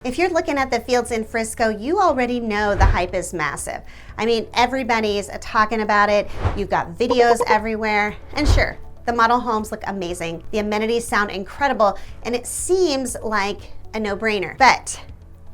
If you're looking at the fields in Frisco, you already know the hype is massive. I mean, everybody's talking about it. You've got videos everywhere. And sure, the model homes look amazing. The amenities sound incredible, and it seems like a no-brainer. But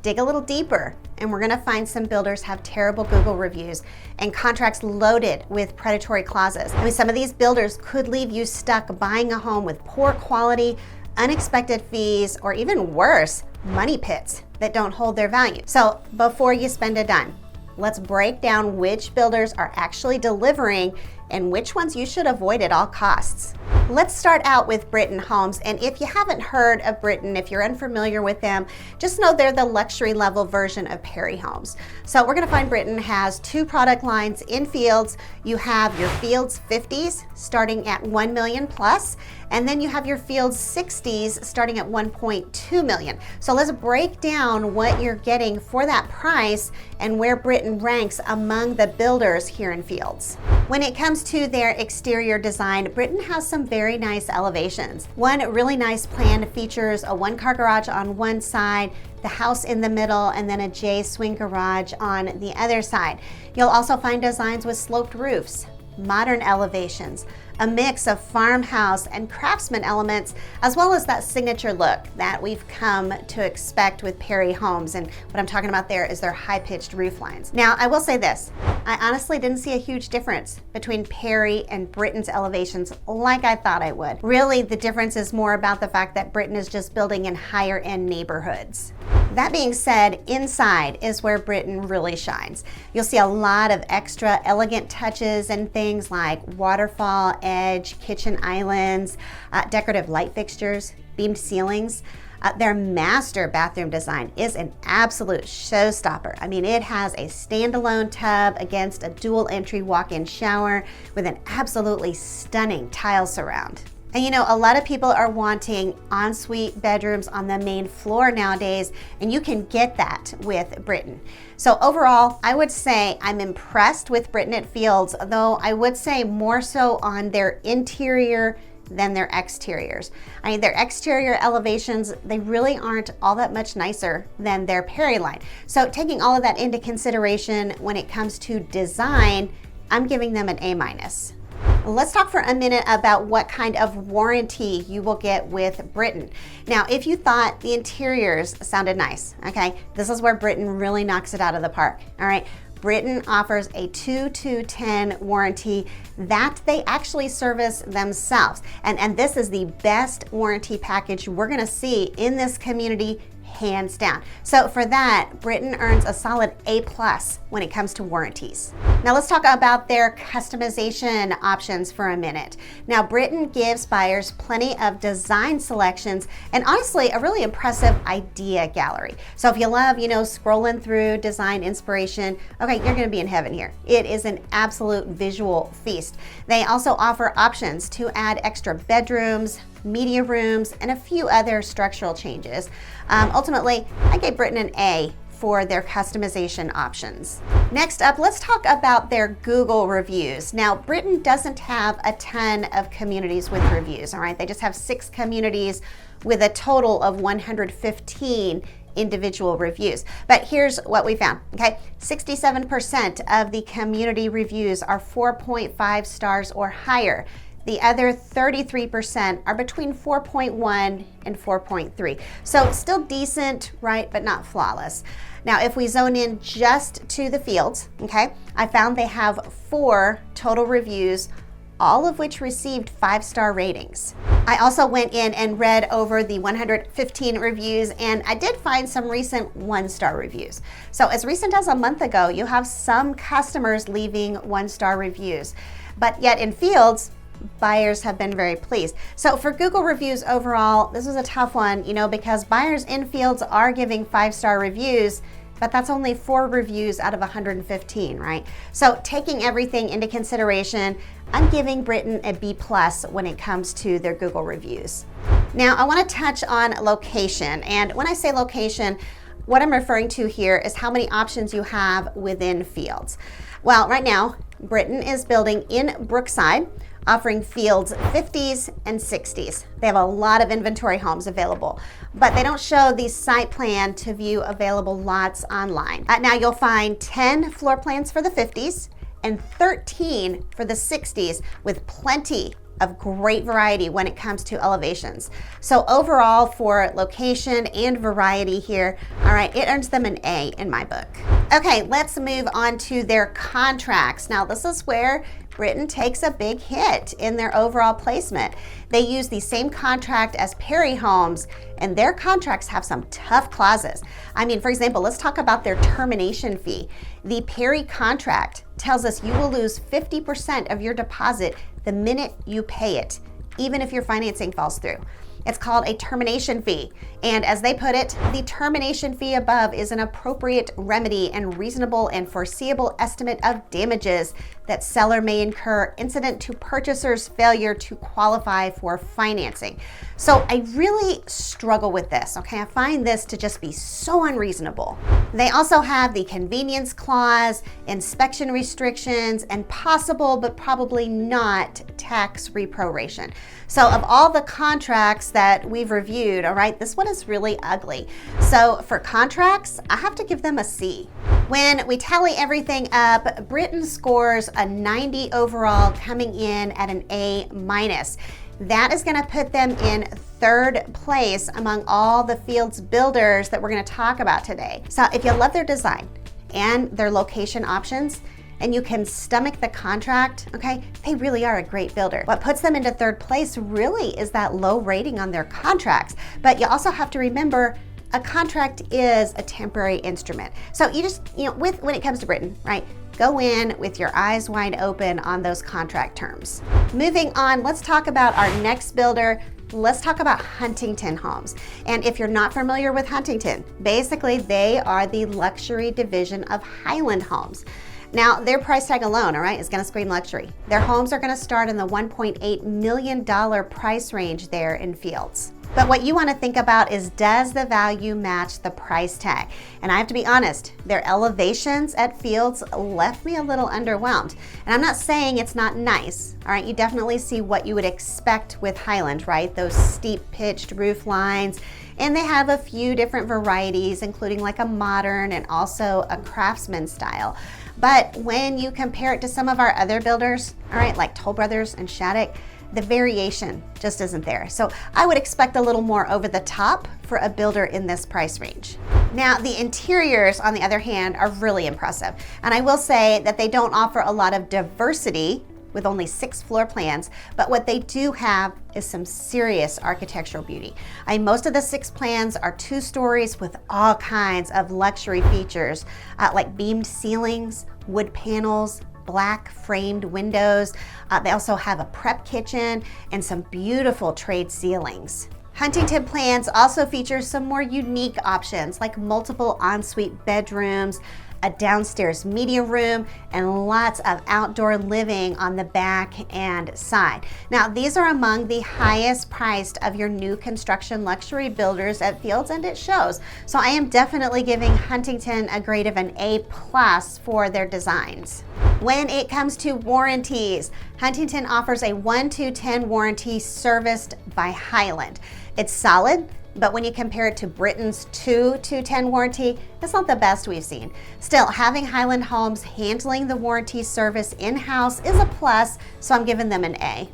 dig a little deeper, and we're gonna find some builders have terrible Google reviews and contracts loaded with predatory clauses. I mean, some of these builders could leave you stuck buying a home with poor quality, unexpected fees, or even worse, money pits that don't hold their value. So before you spend a dime, let's break down which builders are actually delivering and which ones you should avoid at all costs. Let's start out with Britton Homes. And if you haven't heard of Britton, if you're unfamiliar with them, just know they're the luxury level version of Perry Homes. So we're gonna find Britton has two product lines in Fields. You have your Fields 50s starting at 1 million plus, and then you have your Fields 60s starting at 1.2 million. So let's break down what you're getting for that price and where Britton ranks among the builders here in Fields. When it comes to their exterior design, Britton has some very nice elevations. One really nice plan features a one-car garage on one side, the house in the middle, and then a J-swing garage on the other side. You'll also find designs with sloped roofs, modern elevations, a mix of farmhouse and craftsman elements, as well as that signature look that we've come to expect with Perry Homes. And what I'm talking about there is their high-pitched roof lines. Now, I will say this, I honestly didn't see a huge difference between Perry and Britton's elevations like I thought I would. Really, the difference is more about the fact that Britton is just building in higher end neighborhoods. That being said, inside is where Britton really shines. You'll see a lot of extra elegant touches and things like waterfall edge, kitchen islands, decorative light fixtures, beamed ceilings. Their master bathroom design is an absolute showstopper. I mean, it has a standalone tub against a dual entry walk-in shower with an absolutely stunning tile surround. And you know, a lot of people are wanting ensuite bedrooms on the main floor nowadays, and you can get that with Britton. So overall, I would say I'm impressed with Britton at Fields, though I would say more so on their interior than their exteriors. I mean, their exterior elevations, they really aren't all that much nicer than their Perry line. So taking all of that into consideration when it comes to design, I'm giving them an A-. Let's talk for a minute about what kind of warranty you will get with Britton. Now, if you thought the interiors sounded nice, okay, this is where Britton really knocks it out of the park, all right? Britton offers a 2-to-10 warranty that they actually service themselves. And this is the best warranty package we're gonna see in this community, hands down. So for that, Britton earns a solid A+ when it comes to warranties. Now let's talk about their customization options for a minute. Now Britton gives buyers plenty of design selections and honestly a really impressive idea gallery. So if you love, you know, scrolling through design inspiration, okay, you're gonna be in heaven here. It is an absolute visual feast. They also offer options to add extra bedrooms, media rooms, and a few other structural changes. Ultimately, I gave Britton an A for their customization options. Next up, let's talk about their Google reviews. Now, Britton doesn't have a ton of communities with reviews, all right? They just have 6 communities with a total of 115 individual reviews. But here's what we found, okay? 67% of the community reviews are 4.5 stars or higher. The other 33% are between 4.1 and 4.3. So still decent, right, but not flawless. Now, if we zone in just to the Fields, okay, I found they have 4 total reviews, all of which received 5-star ratings. I also went in and read over the 115 reviews, and I did find some recent 1-star reviews. So as recent as a month ago, you have some customers leaving 1-star reviews. But yet in Fields, buyers have been very pleased. So for Google reviews overall, this was a tough one, you know, because buyers in Fields are giving 5-star reviews, but that's only 4 reviews out of 115, right? So taking everything into consideration, I'm giving Britton a B+ when it comes to their Google reviews. Now, I want to touch on location. And when I say location, what I'm referring to here is how many options you have within Fields. Well, right now, Britton is building in Brookside offering Fields 50s and 60s. They have a lot of inventory homes available, but they don't show the site plan to view available lots online. Now you'll find 10 floor plans for the 50s and 13 for the 60s, with plenty of great variety when it comes to elevations. So overall, for location and variety here, all right, it earns them an A in my book. Okay, let's move on to their contracts. Now this is where Britton takes a big hit in their overall placement. They use the same contract as Perry Homes, and their contracts have some tough clauses. I mean, for example, let's talk about their termination fee. The Perry contract tells us you will lose 50% of your deposit the minute you pay it, even if your financing falls through. It's called a termination fee. And as they put it, the termination fee above is an appropriate remedy and reasonable and foreseeable estimate of damages that seller may incur incident to purchaser's failure to qualify for financing. So I really struggle with this, okay? I find this to just be so unreasonable. They also have the convenience clause, inspection restrictions, and possible but probably not tax reproration. So of all the contracts that we've reviewed, all right, this one is really ugly. So for contracts, I have to give them a C. When we tally everything up, Britton scores a 90 overall, coming in at an A minus. That is going to put them in third place among all the Fields builders that we're going to talk about today. So if you love their design and their location options, and you can stomach the contract, okay, they really are a great builder. What puts them into third place really is that low rating on their contracts. But you also have to remember, a contract is a temporary instrument. So you just, when it comes to Britton, right, go in with your eyes wide open on those contract terms. Moving on, let's talk about our next builder. Let's talk about Huntington Homes. And if you're not familiar with Huntington, basically they are the luxury division of Highland Homes. Now, their price tag alone, all right, is going to scream luxury. Their homes are going to start in the $1.8 million price range there in Fields. But what you want to think about is, does the value match the price tag? And I have to be honest, their elevations at Fields left me a little underwhelmed. And I'm not saying it's not nice, all right? You definitely see what you would expect with Highland, right? Those steep pitched roof lines. And they have a few different varieties, including like a modern and also a craftsman style. But when you compare it to some of our other builders, all right, like Toll Brothers and Shaddock, the variation just isn't there. So I would expect a little more over the top for a builder in this price range. Now, the interiors, on the other hand, are really impressive. And I will say that they don't offer a lot of diversity with only 6 floor plans, but what they do have is some serious architectural beauty. Most of the 6 plans are 2 stories with all kinds of luxury features, like beamed ceilings, wood panels, black framed windows. They also have a prep kitchen and some beautiful trade ceilings. Huntington plans also feature some more unique options, like multiple ensuite bedrooms, a downstairs media room, and lots of outdoor living on the back and side. Now, these are among the highest priced of your new construction luxury builders at Fields, and it shows. So I am definitely giving Huntington a grade of an A+ for their designs. When it comes to warranties, Huntington offers a 1-10 warranty serviced by Highland. It's solid, but when you compare it to Britton's 2-10 warranty, it's not the best we've seen. Still, having Highland Homes handling the warranty service in-house is a plus, so I'm giving them an A.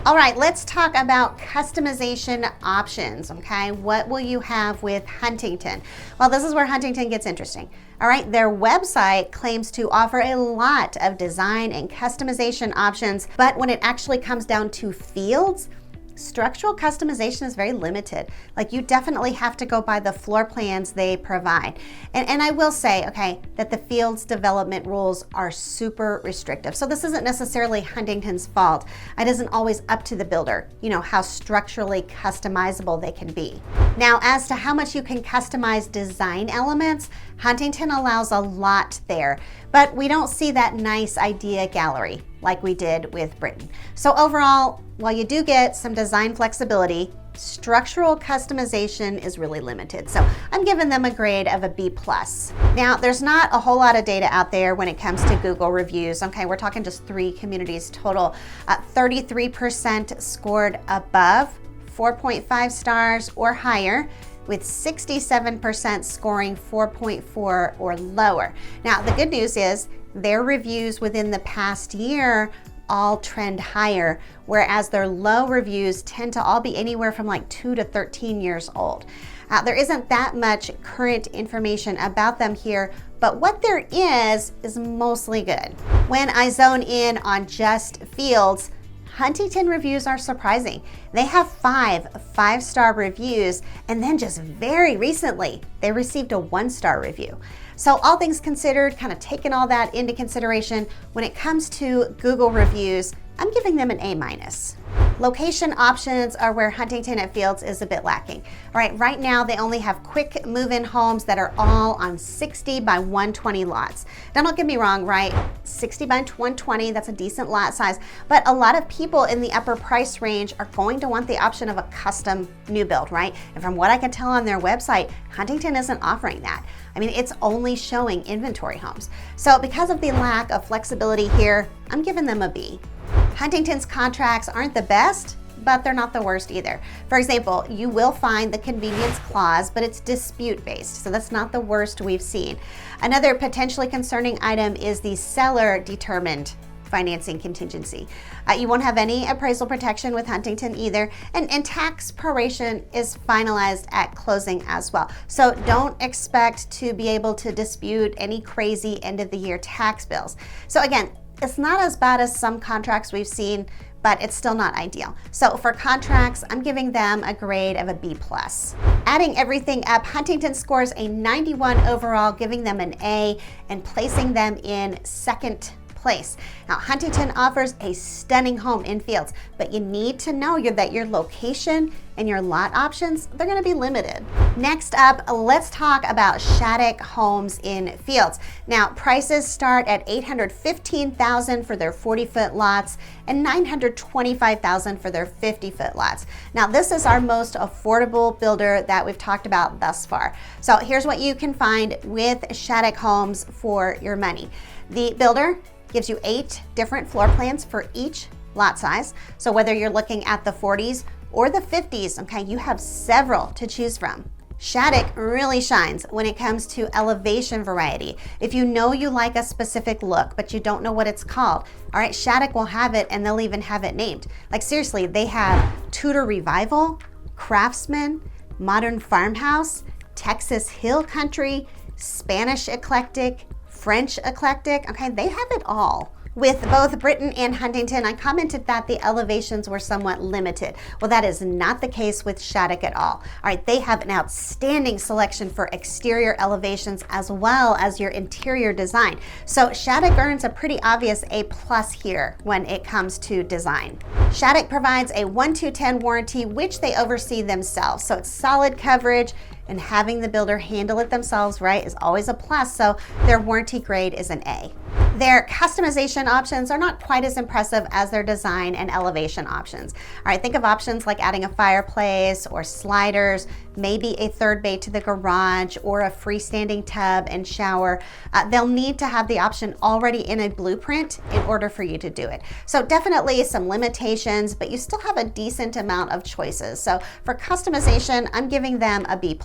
All right, let's talk about customization options, okay? What will you have with Huntington? Well, this is where Huntington gets interesting. All right, their website claims to offer a lot of design and customization options, but when it actually comes down to Fields, structural customization is very limited. Like, you definitely have to go by the floor plans they provide. And I will say, okay, that the Fields development rules are super restrictive. So this isn't necessarily Huntington's fault. It isn't always up to the builder, how structurally customizable they can be. Now, as to how much you can customize design elements, Huntington allows a lot there, but we don't see that nice idea gallery like we did with Britton. So overall, while you do get some design flexibility, Structural customization is really limited, so I'm giving them a grade of a B+. Now, there's not a whole lot of data out there when it comes to Google reviews. Okay, we're talking just 3 communities total. 33% scored above 4.5 stars or higher, with 67% scoring 4.4 or lower. Now, the good news is their reviews within the past year all trend higher, whereas their low reviews tend to all be anywhere from like 2 to 13 years old. There isn't that much current information about them here, but what there is mostly good. When I zone in on just fields, Huntington reviews are surprising. They have 5 5-star reviews, and then just very recently, they received a 1-star review. So all things considered, kind of taking all that into consideration, when it comes to Google reviews, I'm giving them an A-. Location options are where Huntington at Fields is a bit lacking. All right, right now they only have quick move-in homes that are all on 60 by 120 lots. Now don't get me wrong, right? 60 by 120, that's a decent lot size, but a lot of people in the upper price range are going to want the option of a custom new build, right? And from what I can tell on their website, Huntington isn't offering that. I mean, it's only showing inventory homes. So because of the lack of flexibility here, I'm giving them a B. Huntington's contracts aren't the best, but they're not the worst either. For example, you will find the convenience clause, but it's dispute-based, so that's not the worst we've seen. Another potentially concerning item is the seller-determined financing contingency. You won't have any appraisal protection with Huntington either, and tax proration is finalized at closing as well. So don't expect to be able to dispute any crazy end-of-the-year tax bills. So again, it's not as bad as some contracts we've seen, but it's still not ideal. So for contracts, I'm giving them a grade of a B+. Adding everything up, Huntington scores a 91 overall, giving them an A and placing them in second place. Now, Huntington offers a stunning home in Fields, but you need to know that your location and your lot options, they're gonna be limited. Next up, let's talk about Shaddock Homes in Fields. Now, prices start at $815,000 for their 40-foot lots and $925,000 for their 50-foot lots. Now, this is our most affordable builder that we've talked about thus far. So here's what you can find with Shaddock Homes for your money. The builder gives you 8 different floor plans for each lot size. So whether you're looking at the 40s or the 50s, okay, you have several to choose from. Shaddock really shines when it comes to elevation variety. If you know you like a specific look, but you don't know what it's called, all right, Shaddock will have it, and they'll even have it named. Like seriously, they have Tudor Revival, Craftsman, Modern Farmhouse, Texas Hill Country, Spanish Eclectic, French Eclectic, okay, they have it all. With both Britton and Huntington, I commented that the elevations were somewhat limited. Well, that is not the case with Shaddock at all. All right, they have an outstanding selection for exterior elevations as well as your interior design. So Shaddock earns a pretty obvious A+ here when it comes to design. Shaddock provides a 1-2-10 warranty, which they oversee themselves. So it's solid coverage, and having the builder handle it themselves, right, is always a plus, so their warranty grade is an A. Their customization options are not quite as impressive as their design and elevation options. All right, think of options like adding a fireplace or sliders, maybe a third bay to the garage or a freestanding tub and shower. They'll need to have the option already in a blueprint in order for you to do it. So definitely some limitations, but you still have a decent amount of choices. So for customization, I'm giving them a B+.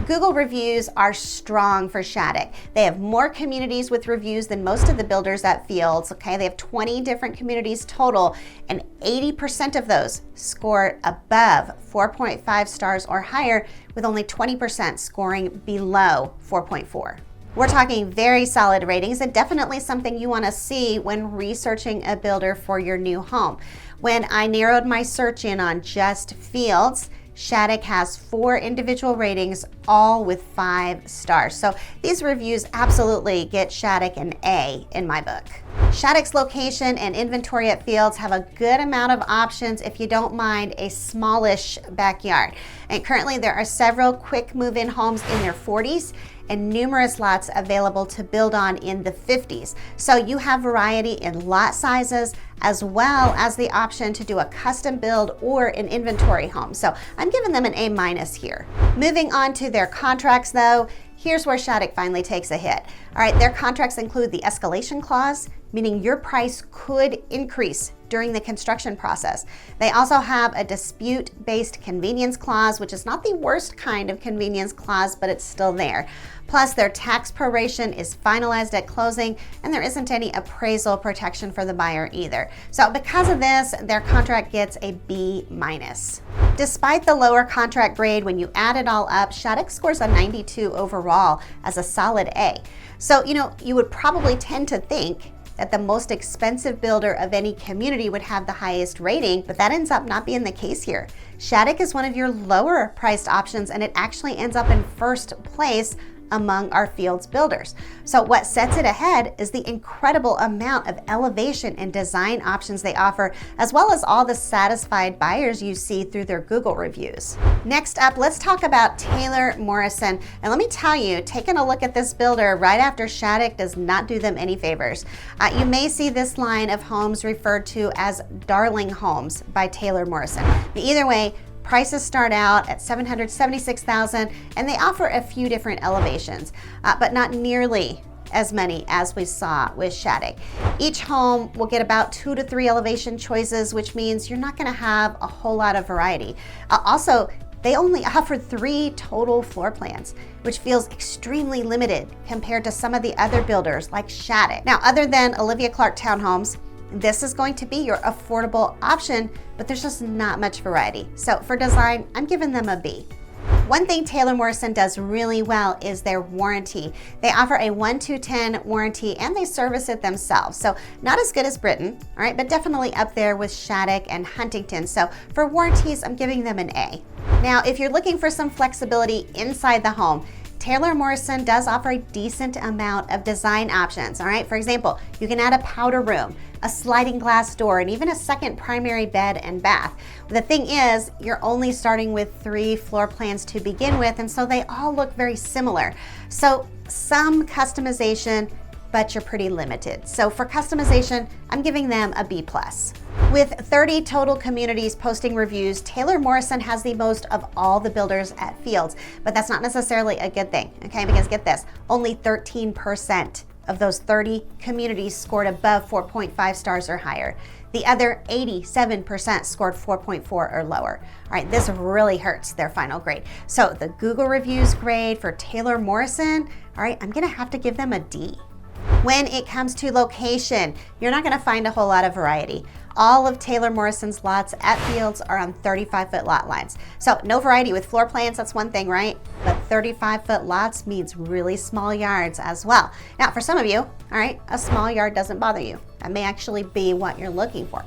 Google reviews are strong for Shaddock. They have more communities with reviews than most of the builders at Fields. Okay, they have 20 different communities total, and 80% of those score above 4.5 stars or higher, with only 20% scoring below 4.4. We're talking very solid ratings, and definitely something you want to see when researching a builder for your new home. When I narrowed my search in on just Fields, Shaddock has 4 individual ratings, all with 5 stars. So these reviews absolutely get Shaddock an A in my book. Shaddock's location and inventory at Fields have a good amount of options if you don't mind a smallish backyard. And currently there are several quick move-in homes in their 40s and numerous lots available to build on in the 50s. So you have variety in lot sizes as well as the option to do a custom build or an inventory home. So I'm giving them an A- here. Moving on to their contracts though, here's where Shaddock finally takes a hit. All right, their contracts include the escalation clause, meaning your price could increase during the construction process. They also have a dispute-based convenience clause, which is not the worst kind of convenience clause, but it's still there. Plus, their tax proration is finalized at closing, and there isn't any appraisal protection for the buyer either. So because of this, their contract gets a B-. Despite the lower contract grade, when you add it all up, Shaddock scores a 92 overall as a solid A. So, you would probably tend to think that the most expensive builder of any community would have the highest rating, but that ends up not being the case here. Shaddock is one of your lower priced options, and it actually ends up in first place among our Fields builders. So what sets it ahead is the incredible amount of elevation and design options they offer, as well as all the satisfied buyers you see through their Google reviews. Next up, let's talk about Taylor Morrison. And let me tell you, taking a look at this builder right after Shaddock does not do them any favors. You may see this line of homes referred to as Darling Homes by Taylor Morrison. But either way, prices start out at $776,000, and they offer a few different elevations, but not nearly as many as we saw with Shaddock. Each home will get about 2 to 3 elevation choices, which means you're not going to have a whole lot of variety. Also, they only offer 3 total floor plans, which feels extremely limited compared to some of the other builders like Shaddock. Now, other than Olivia Clark Townhomes, this is going to be your affordable option, but there's just not much variety. So for design, I'm giving them a B. One thing Taylor Morrison does really well is their warranty. They offer a 1-to-10 warranty, and they service it themselves. So not as good as Britton, all right, but definitely up there with Shaddock and Huntington. So for warranties, I'm giving them an A. Now, if you're looking for some flexibility inside the home, Taylor Morrison does offer a decent amount of design options, all right? For example, you can add a powder room, a sliding glass door, and even a second primary bed and bath. The thing is, you're only starting with 3 floor plans to begin with, and so they all look very similar. So some customization, but you're pretty limited. So for customization, I'm giving them a B+. With 30 total communities posting reviews, Taylor Morrison has the most of all the builders at Fields, but that's not necessarily a good thing, okay? Because get this, only 13% of those 30 communities scored above 4.5 stars or higher. The other 87% scored 4.4 or lower. All right, this really hurts their final grade. So the Google reviews grade for Taylor Morrison, all right, I'm gonna have to give them a D. When it comes to location, you're not going to find a whole lot of variety. All of Taylor Morrison's lots at Fields are on 35-foot lot lines. So no variety with floor plans, that's one thing, right? But 35-foot lots means really small yards as well. Now, for some of you, all right, a small yard doesn't bother you. That may actually be what you're looking for.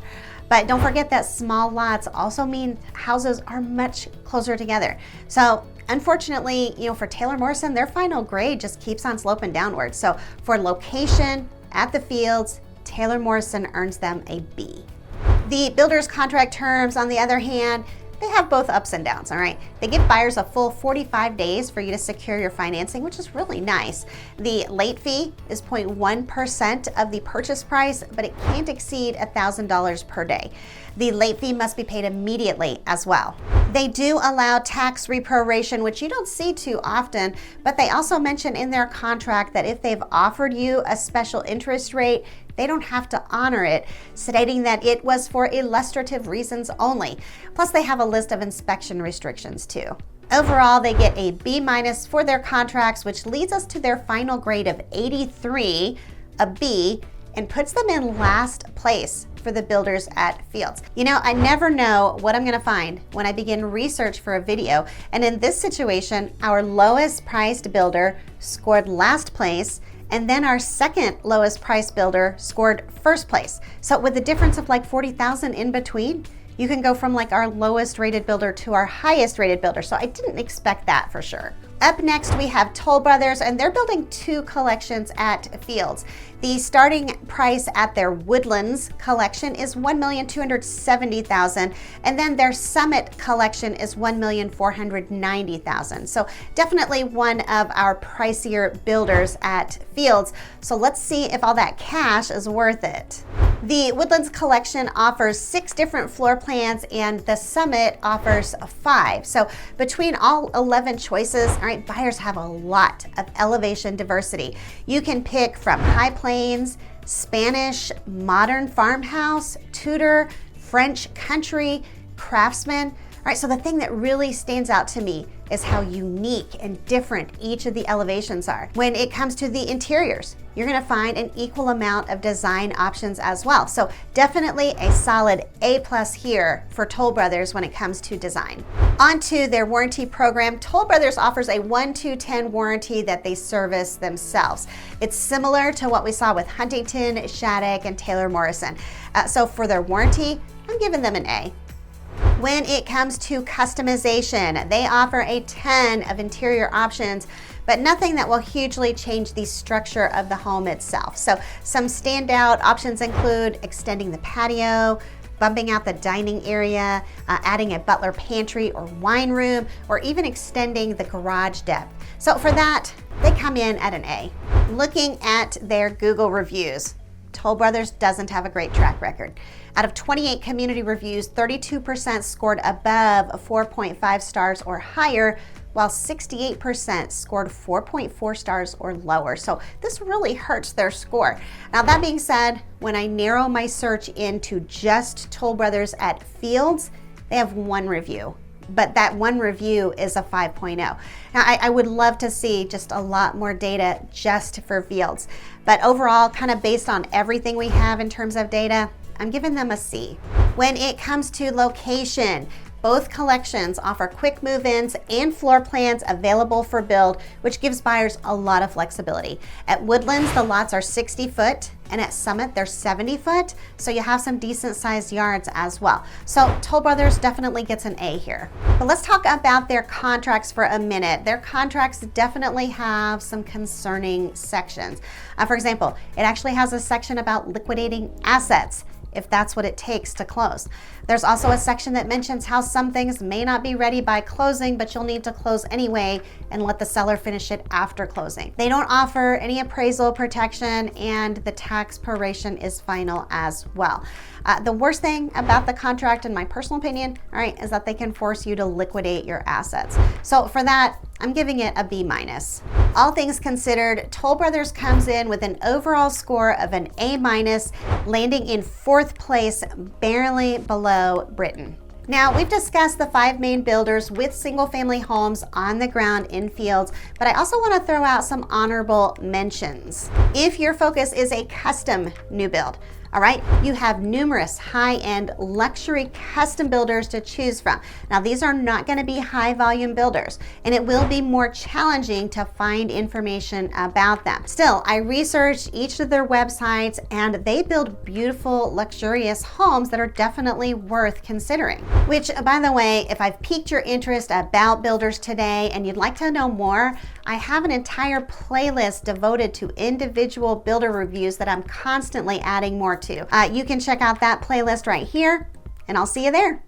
But don't forget that small lots also mean houses are much closer together. So unfortunately, for Taylor Morrison, their final grade just keeps on sloping downward. So for location at the Fields, Taylor Morrison earns them a B. The builder's contract terms, on the other hand, they have both ups and downs, all right? They give buyers a full 45 days for you to secure your financing, which is really nice. The late fee is 0.1% of the purchase price, but it can't exceed $1,000 per day. The late fee must be paid immediately as well. They do allow tax reproration, which you don't see too often, but they also mention in their contract that if they've offered you a special interest rate, they don't have to honor it, stating that it was for illustrative reasons only. Plus, they have a list of inspection restrictions too. Overall, they get a B- for their contracts, which leads us to their final grade of 83, a B, and puts them in last place for the builders at Fields. I never know what I'm gonna find when I begin research for a video, and in this situation, our lowest priced builder scored last place, and then our second lowest price builder scored first place. So with a difference of like 40,000 in between, You can go from like our lowest rated builder to our highest rated builder. So I didn't expect that for sure. Up next, we have Toll Brothers, and they're building 2 collections at Fields. The starting price at their Woodlands collection is $1,270,000, and then their Summit collection is $1,490,000. So definitely one of our pricier builders at Fields. So let's see if all that cash is worth it. The Woodlands collection offers 6 different floor plans, and the Summit offers 5. So between all 11 choices, all right, buyers have a lot of elevation diversity. You can pick from high plains, Spanish, modern farmhouse, Tudor, French country, craftsman. All right, so the thing that really stands out to me is how unique and different each of the elevations are. When it comes to the interiors, you're gonna find an equal amount of design options as well. So definitely a solid A+ here for Toll Brothers when it comes to design. On to their warranty program. Toll Brothers offers a 1-to-10 warranty that they service themselves. It's similar to what we saw with Huntington, Shaddock, and Taylor Morrison. So for their warranty, I'm giving them an A. When it comes to customization, they offer a ton of interior options, but nothing that will hugely change the structure of the home itself. So some standout options include extending the patio, bumping out the dining area, adding a butler pantry or wine room, or even extending the garage depth. So for that, they come in at an A. Looking at their Google reviews, Toll Brothers doesn't have a great track record. Out of 28 community reviews, 32% scored above 4.5 stars or higher, while 68% scored 4.4 stars or lower. So this really hurts their score. Now that being said, when I narrow my search into just Toll Brothers at Fields, they have 1 review. But that 1 review is a 5.0. Now, I would love to see just a lot more data just for Fields. But overall, kind of based on everything we have in terms of data, I'm giving them a C. When it comes to location, both collections offer quick move-ins and floor plans available for build, which gives buyers a lot of flexibility. At Woodlands, the lots are 60 foot, and at Summit, they're 70 foot, so you have some decent sized yards as well. So Toll Brothers definitely gets an A here. But let's talk about their contracts for a minute. Their contracts definitely have some concerning sections. For example, it actually has a section about liquidating assets, if that's what it takes to close. There's also a section that mentions how some things may not be ready by closing, but you'll need to close anyway and let the seller finish it after closing. They don't offer any appraisal protection, and the tax proration is final as well. The worst thing about the contract, in my personal opinion, all right, is that they can force you to liquidate your assets. So for that, I'm giving it a B-. All things considered, Toll Brothers comes in with an overall score of an A-, landing in 4th place, barely below Britton. Now, we've discussed the 5 main builders with single-family homes on the ground in Fields, but I also want to throw out some honorable mentions. If your focus is a custom new build, all right, you have numerous high-end luxury custom builders to choose from. Now, these are not going to be high-volume builders, and it will be more challenging to find information about them. Still, I researched each of their websites, and they build beautiful, luxurious homes that are definitely worth considering. Which, by the way, if I've piqued your interest about builders today and you'd like to know more, I have an entire playlist devoted to individual builder reviews that I'm constantly adding more to. You can check out that playlist right here, and I'll see you there.